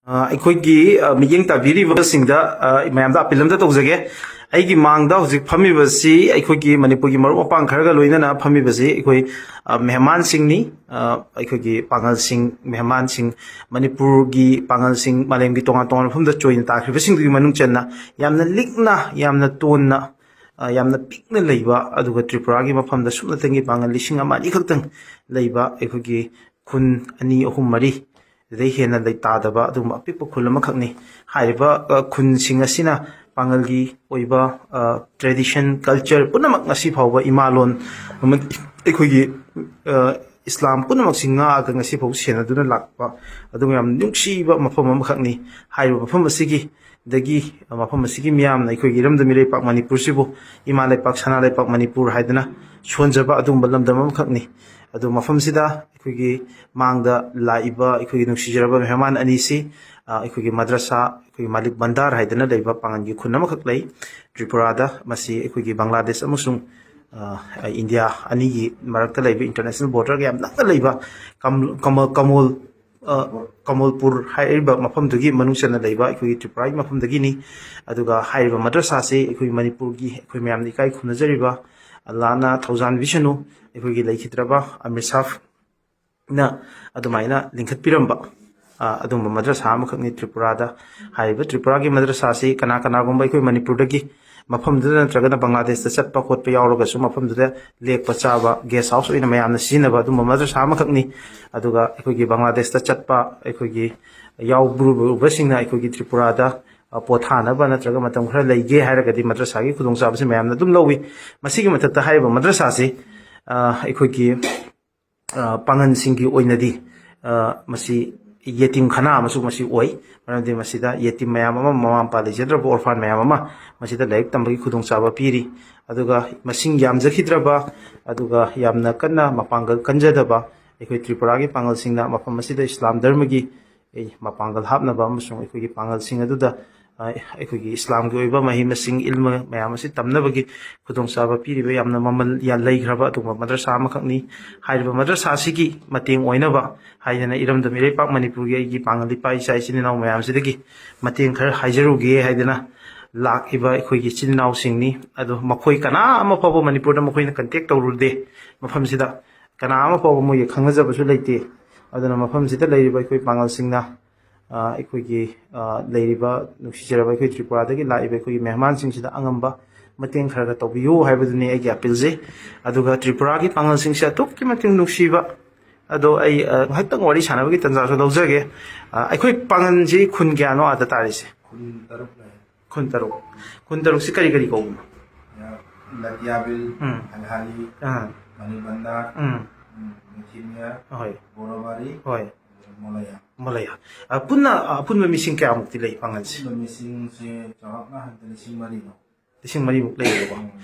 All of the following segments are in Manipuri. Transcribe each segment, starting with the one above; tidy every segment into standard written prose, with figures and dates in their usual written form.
ꯑꯩꯈꯣꯏꯒꯤ ꯃꯤꯠꯌꯦꯡ ꯇꯥꯕꯤꯔꯤꯕꯁꯤꯡꯗ ꯃꯌꯥꯝꯗ ꯑꯄꯤꯜ ꯑꯃꯇ ꯇꯧꯖꯒꯦ ꯑꯩꯒꯤ ꯃꯥꯡꯗ ꯍꯧꯖꯤꯛ ꯐꯝꯃꯤꯕꯁꯤ ꯑꯩꯈꯣꯏꯒꯤ ꯃꯅꯤꯄꯨꯔꯒꯤ ꯃꯔꯨꯞ ꯃꯄꯥꯡ ꯈꯔꯒ ꯂꯣꯏꯅꯅ ꯐꯝꯃꯤꯕꯁꯤ ꯑꯩꯈꯣꯏ ꯃꯦꯍꯃꯥꯟꯁꯤꯡꯅꯤ ꯑꯩꯈꯣꯏꯒꯤ ꯄꯥꯡꯒꯜꯁꯤꯡ ꯃꯦꯍꯃꯥꯟꯁꯤꯡ ꯃꯅꯤꯄꯨꯔꯒꯤ ꯄꯥꯡꯒꯜꯁꯤꯡ ꯃꯥꯂꯦꯝꯒꯤ ꯇꯣꯉꯥꯟ ꯇꯣꯉꯥꯟꯕ ꯃꯐꯝꯗ ꯆꯣꯏꯅ ꯇꯥꯈ꯭ꯔꯤꯕꯁꯤꯡꯗꯨꯒꯤ ꯃꯅꯨꯡ ꯆꯟꯅ ꯌꯥꯝꯅ ꯂꯤꯛꯅ ꯌꯥꯝꯅ ꯇꯣꯟꯅ ꯌꯥꯝꯅ ꯄꯤꯛꯅ ꯂꯩꯕ ꯑꯗꯨꯒ ꯇ꯭ꯔꯤꯄꯨꯔꯥꯒꯤ ꯃꯐꯝꯗ ꯁꯨꯞꯅꯇꯪꯒꯤ ꯄꯥꯡꯒꯜ 1,000 ꯑꯅꯤꯈꯛꯇꯪ ꯂꯩꯕ ꯑꯩꯈꯣꯏꯒꯤ ꯈꯨꯟ 2, 3, 4 ꯗꯩ ꯍꯦꯟꯅ ꯂꯩꯇꯥꯗꯕ ꯑꯗꯨꯒꯨꯝꯕ ꯑꯄꯤꯛꯄ ꯈꯨꯜ ꯑꯃꯈꯛꯅꯤ ꯍꯥꯏꯔꯤꯕ ꯈꯨꯟꯁꯤꯡ ꯑꯁꯤꯅ ꯄꯥꯡꯒꯜꯒꯤ ꯑꯣꯏꯕ ꯇ꯭ꯔꯦꯗꯤꯁꯟ ꯀꯜꯆꯔ ꯄꯨꯝꯅꯃꯛ ꯉꯁꯤ ꯐꯥꯎꯕ ꯏꯃꯥꯂꯣꯟ ꯑꯃꯗꯤ ꯑꯩꯈꯣꯏꯒꯤ ꯏꯁꯂꯥꯝ ꯄꯨꯝꯅꯃꯛꯁꯤ ꯉꯥꯛꯑꯒ ꯉꯁꯤ ꯐꯥꯎꯕ ꯁꯦꯟꯅꯗꯨꯅ ꯂꯥꯛꯄ ꯑꯗꯨꯒ ꯌꯥꯝ ꯅꯨꯡꯁꯤꯕ ꯃꯐꯝ ꯑꯃꯈꯛꯅꯤ ꯍꯥꯏꯔꯤꯕ ꯃꯐꯝ ꯑꯁꯤꯒꯤ ꯃꯤꯌꯥꯝꯅ ꯑꯩꯈꯣꯏꯒꯤ ꯏꯔꯝꯗꯝ ꯏꯔꯩꯄꯥꯛ ꯃꯅꯤꯄꯨꯔꯁꯤꯕꯨ ꯏꯃꯥ ꯂꯩꯄꯥꯛ ꯁꯅꯥ ꯂꯩꯄꯥꯛ ꯃꯅꯤꯄꯨꯔ ꯍꯥꯏꯗꯅ ꯁꯣꯟꯖꯕ ꯑꯗꯨꯒꯨꯝꯕ ꯂꯝꯗꯝ ꯑꯃꯈꯛꯅꯤ ꯑꯗꯨ ꯃꯐꯝꯁꯤꯗ ꯑꯩꯈꯣꯏꯒꯤ ꯃꯥꯡꯗ ꯂꯥꯛꯏꯕ ꯑꯩꯈꯣꯏꯒꯤ ꯅꯨꯡꯁꯤꯖꯔꯕ ꯃꯦꯍꯃꯥꯟ ꯑꯅꯤꯁꯤ ꯑꯩꯈꯣꯏꯒꯤ ꯃꯗ꯭ꯔꯁꯥ ꯑꯩꯈꯣꯏꯒꯤ ꯃꯥꯂꯤꯛ ꯕꯟꯗꯥꯔ ꯍꯥꯏꯗꯅ ꯂꯩꯕ ꯄꯥꯡꯒꯜꯒꯤ ꯈꯨꯟ ꯑꯃꯈꯛ ꯂꯩ ꯇ꯭ꯔꯤꯄꯨꯔꯥꯗ ꯃꯁꯤ ꯑꯩꯈꯣꯏꯒꯤ ꯕꯪꯒ꯭ꯂꯥꯗꯦꯁ ꯑꯃꯁꯨꯡ ꯏꯟꯗꯤꯌꯥ ꯑꯅꯤꯒꯤ ꯃꯔꯛꯇ ꯂꯩꯕ ꯏꯟꯇꯔꯅꯦꯁꯅꯦꯜ ꯕꯣꯔꯗꯔꯒ ꯌꯥꯝ ꯅꯛꯅ ꯂꯩꯕ ꯀꯃꯜꯄꯨꯔ ꯍꯥꯏꯔꯤꯕ ꯃꯐꯝꯗꯨꯒꯤ ꯃꯅꯨꯡ ꯆꯟꯅ ꯂꯩꯕ ꯑꯩꯈꯣꯏꯒꯤ ꯇ꯭ꯔꯤꯄꯨꯔꯥꯒꯤ ꯃꯐꯝꯗꯒꯤꯅꯤ ꯑꯗꯨꯒ ꯍꯥꯏꯔꯤꯕ ꯃꯗ꯭ꯔꯁꯥꯁꯤ ꯑꯩꯈꯣꯏ ꯃꯅꯤꯄꯨꯔꯒꯤ ꯑꯩꯈꯣꯏ ꯃꯌꯥꯝꯅ ꯏꯀꯥꯏ ꯈꯨꯝꯅꯖꯔꯤꯕ ꯑꯜꯂꯥꯍꯅ ꯊꯧꯖꯥꯟꯕꯤꯁꯅꯨ ꯑꯩꯈꯣꯏꯒꯤ ꯂꯩꯈꯤꯗ꯭ꯔꯕ ꯑꯃꯤꯔ ꯁꯥꯐꯅ ꯑꯗꯨꯃꯥꯏꯅ ꯂꯤꯡꯈꯠꯄꯤꯔꯝꯕ ꯑꯗꯨꯒꯨꯝꯕ ꯃꯗ꯭ꯔꯁꯥ ꯑꯃꯈꯛꯅꯤ ꯇ꯭ꯔꯤꯄꯨꯔꯥꯗ ꯍꯥꯏꯔꯤꯕ ꯇ꯭ꯔꯤꯄꯨꯔꯥꯒꯤ ꯃꯗ꯭ꯔꯁꯥꯁꯤ ꯀꯅꯥꯒꯨꯝꯕ ꯑꯩꯈꯣꯏ ꯃꯅꯤꯄꯨꯔꯗꯒꯤ ꯃꯐꯝꯗꯨꯗ ꯅꯠꯇ꯭ꯔꯒꯅ ꯕꯪꯒ꯭ꯂꯥꯗꯦꯁꯇ ꯆꯠꯄ ꯈꯣꯠꯄ ꯌꯥꯎꯔꯒꯁꯨ ꯃꯐꯝꯗꯨꯗ ꯂꯦꯛꯄ ꯆꯥꯕ ꯒꯦꯁ ꯍꯥꯎꯁ ꯑꯣꯏꯅ ꯃꯌꯥꯝꯅ ꯁꯤꯖꯤꯟꯅꯕ ꯑꯗꯨꯒꯨꯝꯕ ꯃꯗ꯭ꯔꯁꯥ ꯑꯃꯈꯛꯅꯤ ꯑꯗꯨꯒ ꯑꯩꯈꯣꯏꯒꯤ ꯕꯪꯒ꯭ꯂꯥꯗꯦꯁꯇ ꯆꯠꯄ ꯑꯩꯈꯣꯏꯒꯤ ꯌꯥꯎꯔꯨꯕꯁꯤꯡꯅ ꯑꯩꯈꯣꯏꯒꯤ ꯇ꯭ꯔꯤꯄꯨꯔꯥꯗ ꯄꯣꯊꯥꯅꯕ ꯅꯠꯇ꯭ꯔꯒ ꯃꯇꯝ ꯈꯔ ꯂꯩꯒꯦ ꯍꯥꯏꯔꯒꯗꯤ ꯃꯗ꯭ꯔꯁꯥꯒꯤ ꯈꯨꯗꯣꯡꯆꯥꯕꯁꯤ ꯃꯌꯥꯝꯅ ꯑꯗꯨꯝ ꯂꯧꯋꯤ ꯃꯁꯤꯒꯤ ꯃꯊꯛꯇ ꯍꯥꯏꯔꯤꯕ ꯃꯗ꯭ꯔꯁꯥꯁꯤ ꯑꯩꯈꯣꯏꯒꯤ ꯄꯥꯡꯒꯜꯁꯤꯡꯒꯤ ꯑꯣꯏꯅꯗꯤ ꯃꯁꯤ ꯌꯦꯇꯤꯝ ꯈꯅꯥ ꯑꯃꯁꯨ ꯃꯁꯤ ꯑꯣꯏ ꯃꯔꯝꯗꯤ ꯃꯁꯤꯗ ꯌꯦꯇꯤꯝ ꯃꯌꯥꯝ ꯑꯃ ꯃꯃꯥ ꯃꯄꯥ ꯂꯩꯖꯗ꯭ꯔꯕ ꯑꯣꯔꯐꯥꯟ ꯃꯌꯥꯝ ꯑꯃ ꯃꯁꯤꯗ ꯂꯥꯏꯔꯤꯛ ꯇꯝꯕꯒꯤ ꯈꯨꯗꯣꯡꯆꯥꯕ ꯄꯤꯔꯤ ꯑꯗꯨꯒ ꯃꯁꯤꯡ ꯌꯥꯝꯖꯈꯤꯗ꯭ꯔꯕ ꯑꯗꯨꯒ ꯌꯥꯝꯅ ꯀꯟꯅ ꯃꯄꯥꯡꯒꯜ ꯀꯟꯖꯗꯕ ꯑꯩꯈꯣꯏ ꯇ꯭ꯔꯤꯄꯨꯔꯥꯒꯤ ꯄꯥꯡꯒꯜꯁꯤꯡꯅ ꯃꯐꯝ ꯑꯁꯤꯗ ꯏꯁꯂꯥꯝ ꯙꯔꯃꯒꯤ ꯃꯄꯥꯡꯒꯜ ꯍꯥꯞꯅꯕ ꯑꯃꯁꯨꯡ ꯑꯩꯈꯣꯏꯒꯤ ꯄꯥꯡꯒꯜꯁꯤꯡ ꯑꯗꯨꯗ ꯑꯩꯈꯣꯏꯒꯤ ꯏꯁꯂꯥꯝꯒꯤ ꯑꯣꯏꯕ ꯃꯍꯩ ꯃꯁꯤꯡ ꯏꯜꯃ ꯃꯌꯥꯝ ꯑꯁꯤ ꯇꯝꯅꯕꯒꯤ ꯈꯨꯗꯣꯡꯆꯥꯕ ꯄꯤꯔꯤꯕ ꯌꯥꯝꯅ ꯃꯃꯜ ꯂꯩꯈ꯭ꯔꯕ ꯑꯗꯨꯒꯨꯝꯕ ꯃꯗ꯭ꯔꯁꯥ ꯑꯃꯈꯛꯅꯤ ꯍꯥꯏꯔꯤꯕ ꯃꯗ꯭ꯔꯁꯥ ꯑꯁꯤꯒꯤ ꯃꯇꯦꯡ ꯑꯣꯏꯅꯕ ꯍꯥꯏꯗꯅ ꯏꯔꯝꯗꯝ ꯏꯔꯩꯄꯥꯛ ꯃꯅꯤꯄꯨꯔꯒꯤ ꯑꯩꯒꯤ ꯄꯥꯡꯒꯜ ꯏꯄꯥ ꯏꯆꯥ ꯏꯆꯤꯟ ꯏꯅꯥꯎ ꯃꯌꯥꯝꯁꯤꯗꯒꯤ ꯃꯇꯦꯡ ꯈꯔ ꯍꯥꯏꯖꯔꯨꯒꯦ ꯍꯥꯏꯗꯅ ꯂꯥꯛꯏꯕ ꯑꯩꯈꯣꯏꯒꯤ ꯏꯆꯤꯟ ꯏꯅꯥꯎꯁꯤꯡꯅꯤ ꯑꯗꯣ ꯃꯈꯣꯏ ꯀꯅꯥ ꯑꯃ ꯐꯥꯎꯕ ꯃꯅꯤꯄꯨꯔꯗ ꯃꯈꯣꯏꯅ ꯀꯟꯇꯦꯛ ꯇꯧꯔꯨꯗꯦ ꯃꯐꯝꯁꯤꯗ ꯀꯅꯥ ꯑꯃ ꯐꯥꯎꯕ ꯃꯣꯏꯒꯤ ꯈꯪꯅꯖꯕꯁꯨ ꯂꯩꯇꯦ ꯑꯗꯨꯅ ꯃꯐꯝꯁꯤꯗ ꯂꯩꯔꯤꯕ ꯑꯩꯈꯣꯏ ꯄꯥꯡꯒꯜꯁꯤꯡꯅ ꯑꯩꯈꯣꯏꯒꯤ ꯂꯩꯔꯤꯕ ꯅꯨꯡꯁꯤꯖꯔꯕ ꯑꯩꯈꯣꯏ ꯇ꯭ꯔꯤꯄꯨꯔꯥꯗꯒꯤ ꯂꯥꯛꯏꯕ ꯑꯩꯈꯣꯏꯒꯤ ꯃꯦꯍꯃꯥꯟꯁꯤꯡꯁꯤꯗ ꯑꯉꯝꯕ ꯃꯇꯦꯡ ꯈꯔ ꯇꯧꯕꯤꯌꯨ ꯍꯥꯏꯕꯗꯨꯅꯤ ꯑꯩꯒꯤ ꯑꯄꯤꯜꯁꯦ ꯑꯗꯨꯒ ꯇ꯭ꯔꯤꯄꯨꯔꯥꯒꯤ ꯄꯥꯡꯒꯜꯁꯤꯡꯁꯦ ꯑꯗꯨꯛꯀꯤ ꯃꯇꯤꯛ ꯅꯨꯡꯁꯤꯕ ꯑꯗꯣ ꯑꯩ ꯉꯥꯏꯍꯥꯛꯇꯪ ꯋꯥꯔꯤ ꯁꯥꯟꯅꯕꯒꯤ ꯇꯟꯖꯥꯁꯨ ꯂꯧꯖꯒꯦ ꯑꯩꯈꯣꯏ ꯄꯥꯡꯒꯜꯁꯤ ꯈꯨꯟ ꯀꯌꯥꯅꯣ ꯑꯥꯗ ꯇꯥꯔꯤꯁꯦ ꯈꯨꯟ ꯇꯔꯨꯛꯁꯤ ꯀꯔꯤ ꯀꯔꯤ ꯀꯧꯕꯅꯣ Latiabil, Alhali, Manibanda, Mithimia, Borobari, Molaya. Molaya. Punna punma missing kaya mukti lay pangansi. Missing si Chahapna Hantan Marino. Lising mari muk lay ba.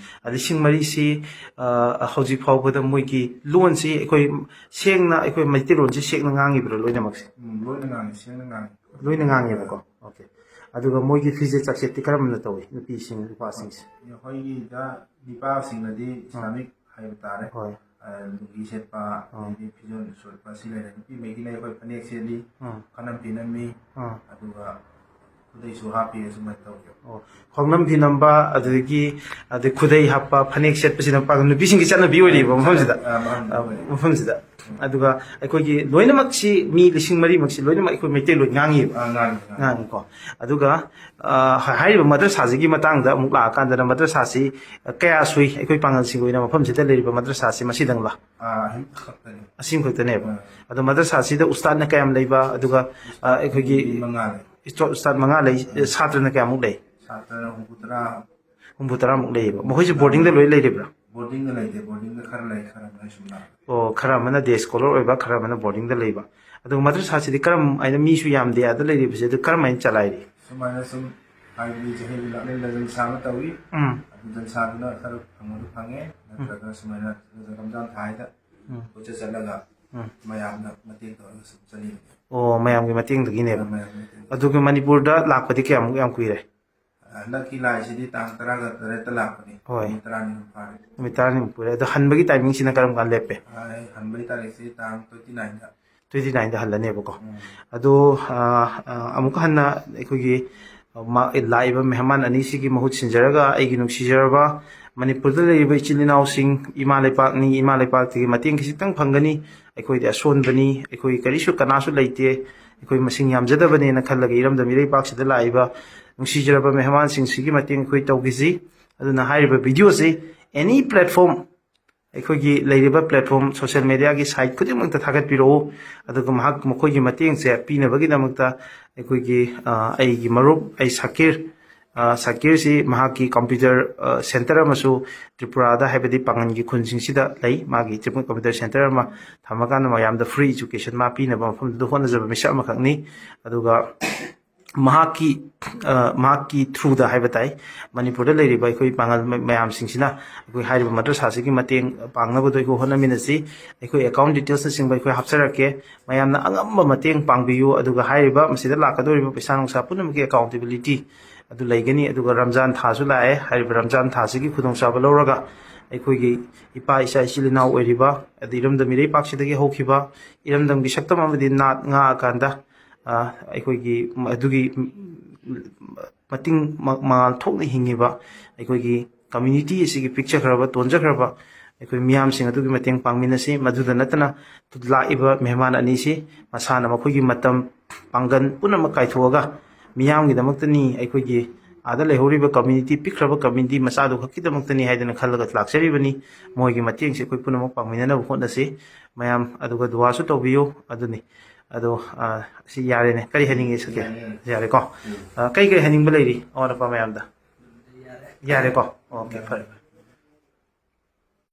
Lising mari si hauji phawbada moigi loan si ekoi sengna ekoi maiti loan si sekna ngangi bro loina maksi. Loina ngangi, sengna ngangi. Loina ngangi ba ko. Okay. Aduga moigi fize chakse tikaram na tawi nupi sing nupa sing. Hoigi da dipa sing na di Islamic hayutare. Hoy. Lugi setpa di pijon sulpa sila nupi megi na ekoi panek seli kanam pinami aduga kudai su happy sumai tawyo. Hongnam pinamba adagi adi kudai happa panek set pasina pa nupi sing kichana bi ori ba mafam sida aduga aikogi loina maksi mi lising mari maksi loina mak ikoi meite lo ngangi ngang ko aduga hairiba madrasa ji gi matang da amuk la kan da madrasa si kaya sui ikoi pangal sing oina mafam sida leriba madrasa si masidang la asim khotane ba adu madrasa si da ustad na kayam leiba aduga aikogi ustad manga lei satra na kayamuk lei Satra Humbutara muk lei ba mohoi boarding da loi leiribra boarding da leide boarding da khara lai khara na sumna Oh, khara mana day scholar oiba khara mana boarding da leiba adu madrasa si karam aina mi su yam de ada leiri bise adu karam ain chalai ri sumana sum ai jahil la ne lazim sama tawi dan sabna khara phangu phange natraga sumana ramzan thai da ucha chalaga mayam na mating to sum chali Oh, mayam gi mating dagi ne adu gi manipur da lakpati kya am kuire Lucky Lai City Tang Taraga Retalapani. Hoy. Mitrani Pari. Mitarani pure adu hanbagi timing sina karam kan lepe I Hanbita Tang 29. 29ꯗ ꯍꯜꯂꯅꯦꯕꯀꯣ ꯑꯗꯣ ꯑꯃꯨꯛꯀ ꯍꯟꯅ ꯑꯩꯈꯣꯏꯒꯤ ꯂꯥꯛꯏꯕ ꯃꯦꯍꯃꯥꯟ ꯑꯅꯤꯁꯤꯒꯤ ꯃꯍꯨꯠ ꯁꯤꯟꯖꯔꯒ ꯑꯩꯒꯤ ꯅꯨꯡꯁꯤꯖꯔꯕ ꯃꯅꯤꯄꯨꯔꯗ ꯂꯩꯔꯤꯕ ꯏꯆꯤꯜ ꯏꯅꯥꯎꯁꯤꯡ ꯏꯃꯥ ꯂꯩꯄꯥꯛꯅꯤ ꯏꯃꯥ ꯂꯩꯄꯥꯛꯇꯒꯤ ꯃꯇꯦꯡ ꯈꯤꯇꯪ ꯐꯪꯒꯅꯤ ꯑꯩꯈꯣꯏꯗꯤ ꯑꯁꯣꯟꯕꯅꯤ ꯑꯩꯈꯣꯏ ꯀꯅꯥꯁꯨ ꯂꯩꯇꯦ ꯑꯩꯈꯣꯏ ꯃꯁꯤꯡ ꯌꯥꯝꯖꯗꯕꯅꯦꯅ ꯈꯜꯂꯒ ꯏꯔꯝꯗꯝ ꯏꯔꯩꯄꯥꯛꯁꯤꯗ ꯂꯥꯛꯏꯕ ꯅꯨꯡꯁꯤꯖꯔꯕ ꯃꯦꯍꯃꯥꯟꯁꯤꯡꯁꯤꯒꯤ ꯃꯇꯦꯡ ꯑꯩꯈꯣꯏ ꯇꯧꯈꯤꯁꯤ ꯑꯗꯨꯅ ꯍꯥꯏꯔꯤꯕ ꯚꯤꯗꯤꯑꯣꯁꯤ ꯑꯦꯅꯤ ꯄ꯭ꯂꯦꯠꯐꯣꯝ ꯑꯩꯈꯣꯏꯒꯤ ꯂꯩꯔꯤꯕ ꯄ꯭ꯂꯦꯠꯐꯣꯝ ꯁꯣꯁꯤꯌꯦꯜ ꯃꯦꯗꯤꯌꯥꯒꯤ ꯁꯥꯏꯠ ꯈꯨꯗꯤꯡꯃꯛꯇ ꯊꯥꯒꯠꯄꯤꯔꯛꯎ ꯑꯗꯨꯒ ꯃꯈꯣꯏꯒꯤ ꯃꯇꯦꯡꯁꯦ ꯄꯤꯅꯕꯒꯤꯗꯃꯛꯇ ꯑꯩꯈꯣꯏꯒꯤ ꯑꯩꯒꯤ ꯃꯔꯨꯞ ꯑꯩ ꯁꯀꯤꯔꯁꯤ ꯃꯍꯥꯛꯀꯤ ꯀꯝꯄ꯭ꯌꯨꯇꯔ ꯁꯦꯟꯇꯔ ꯑꯃꯁꯨ ꯇ꯭ꯔꯤꯄꯨꯔꯥꯗ ꯍꯥꯏꯕꯗꯤ ꯄꯥꯡꯒꯟꯒꯤ ꯈꯨꯟꯁꯤꯡꯁꯤꯗ ꯂꯩ ꯃꯥꯒꯤ ꯀꯝꯄ꯭ꯌꯨꯇꯔ ꯁꯦꯟꯇꯔ ꯑꯃ ꯊꯝꯃꯀꯥꯟꯗ ꯃꯌꯥꯝꯗ ꯐ꯭ꯔꯤ ꯏꯖꯨꯀꯦꯁꯟ ꯃꯥ ꯄꯤꯅꯕ ꯃꯐꯝꯗꯨꯗ ꯍꯣꯠꯅꯖꯕ ꯃꯤꯁꯛ ꯑꯃꯈꯛꯅꯤ ꯑꯗꯨꯒ ꯃꯍꯥꯛꯀꯤ ꯊ꯭ꯔꯨꯗ ꯍꯥꯏꯕ ꯇꯥꯏ ꯃꯅꯤꯄꯨꯔꯗ ꯂꯩꯔꯤꯕ ꯑꯩꯈꯣই ꯄꯥꯡꯒꯜ ꯃꯌꯥꯝꯁꯤꯡꯁꯤꯅ ꯑꯩꯈꯣꯏ ꯍꯥꯏꯔꯤꯕ ꯃꯗ꯭ꯔꯁꯥꯁꯤꯒꯤ ꯃꯇꯦꯡ ꯄꯥꯡꯅꯕꯗꯣ ꯑꯩꯈꯣꯏ ꯍꯣꯠꯅꯃꯤꯟꯅꯁꯤ ꯑꯩꯈꯣꯏ ꯑꯦꯀꯥꯎꯟ ꯗꯤꯇꯦꯜꯁꯅꯆꯤꯡꯕ ꯑꯩꯈꯣꯏ ꯍꯥꯞꯆꯔꯛꯀꯦ ꯃꯌꯥꯝꯅ ꯑꯉꯝꯕ ꯃꯇꯦꯡ ꯄꯥꯡꯕꯤꯌꯨ ꯑꯗꯨꯒ ꯍꯥꯏꯔꯤꯕ ꯃꯁꯤꯗ ꯂꯥꯛꯀꯗꯧꯔꯤꯕ ꯄꯩꯁꯥ ꯅꯨꯡꯁꯥ ꯄꯨꯝꯅꯃꯛꯀꯤ ꯑꯦꯀꯥꯎꯟꯇꯦꯕꯤꯂꯤꯇꯤ ꯑꯗꯨ ꯂꯩꯒꯅꯤ ꯑꯗꯨꯒ ꯔꯝꯖꯥꯟ ꯊꯥꯁꯨ ꯂꯥꯛꯑꯦ ꯍꯥꯏꯔꯤꯕ ꯔꯝꯖꯥꯟ ꯊꯥꯁꯤꯒꯤ ꯈꯨꯗꯣꯡꯆꯥꯕ ꯂꯧꯔꯒ ꯑꯩꯈꯣꯏꯒꯤ ꯏꯄꯥ ꯏꯆꯥ ꯏꯆꯤꯜ ꯏꯅꯥꯎ ꯑꯣꯏꯔꯤꯕ ꯑꯗꯩ ꯏꯔꯝꯗꯝ ꯏꯔꯩꯄꯥꯛꯁꯤꯗꯒꯤ ꯍꯧꯈꯤꯕ ꯏꯔꯝꯗꯝꯒꯤ ꯁꯛꯇꯝ ꯑꯃꯗꯤ ꯅꯥꯠ ꯉꯥꯛꯑꯀꯥꯟꯗ ꯑꯩꯈꯣꯏꯒꯤ ꯑꯗꯨꯒꯤ ꯃꯇꯤꯡ ꯃꯉꯥꯜ ꯊꯣꯛꯅ ꯍꯤꯡꯉꯤꯕ ꯑꯩꯈꯣꯏꯒꯤ ꯀꯝꯃ꯭ꯌꯨꯅꯤꯇꯤ ꯑꯁꯤꯒꯤ ꯄꯤꯛꯆꯈ꯭ꯔꯕ ꯇꯣꯟꯖꯈ꯭ꯔꯕ ꯑꯩꯈꯣꯏ ꯃꯤꯌꯥꯝꯁꯤꯡ ꯑꯗꯨꯒꯤ ꯃꯇꯦꯡ ꯄꯥꯡꯃꯤꯟꯅꯁꯤ ꯃꯗꯨꯗ ꯅꯠꯇꯅ ꯂꯥꯛꯏꯕ ꯃꯦꯍꯃꯥꯟ ꯑꯅꯤꯁꯤ ꯃꯁꯥꯅ ꯃꯈꯣꯏꯒꯤ ꯃꯇꯝ ꯄꯥꯡꯒꯜ ꯄꯨꯝꯅꯃꯛ ꯀꯥꯏꯊꯣꯛꯑꯒ ꯃꯤꯌꯥꯝꯒꯤꯗꯃꯛꯇꯅꯤ ꯑꯩꯈꯣꯏꯒꯤ ꯑꯥꯗ ꯂꯩꯍꯧꯔꯤꯕ ꯀꯝꯃ꯭ꯌꯨꯅꯤꯇꯤ ꯄꯤꯛꯈ꯭ꯔꯕ ꯀꯝꯃ꯭ꯌꯨꯅꯤꯇꯤ ꯃꯆꯥꯗꯨ ꯈꯛꯀꯤꯗꯃꯛꯇꯅꯤ ꯍꯥꯏꯗꯅ ꯈꯜꯂꯒ ꯂꯥꯛꯆꯔꯤꯕꯅꯤ ꯃꯣꯏꯒꯤ ꯃꯇꯦꯡꯁꯤ ꯑꯩꯈꯣꯏ ꯄꯨꯝꯅꯃꯛ ꯄꯥꯡꯃꯤꯟꯅꯅꯕ ꯍꯣꯠꯅꯁꯤ ꯃꯌꯥꯝ ꯑꯗꯨꯒ ꯗꯨꯋꯥꯁꯨ ꯇꯧꯕꯤꯌꯨ ꯑꯗꯨꯅꯤ ꯑꯗꯣ ꯁꯤ ꯌꯥꯔꯦꯅꯦ ꯀꯔꯤ ꯍꯥꯏꯅꯤꯡꯉꯤ ꯁꯀꯦ ꯌꯥꯔꯦꯀꯣ ꯀꯩ ꯍꯥꯏꯅꯤꯡꯕ ꯂꯩꯔꯤ ꯑꯋꯥꯠ ꯑꯄꯥ ꯃꯌꯥꯝꯗ ꯌꯥꯔꯦꯀꯣ ꯑꯣꯀꯦ ꯐꯔꯦ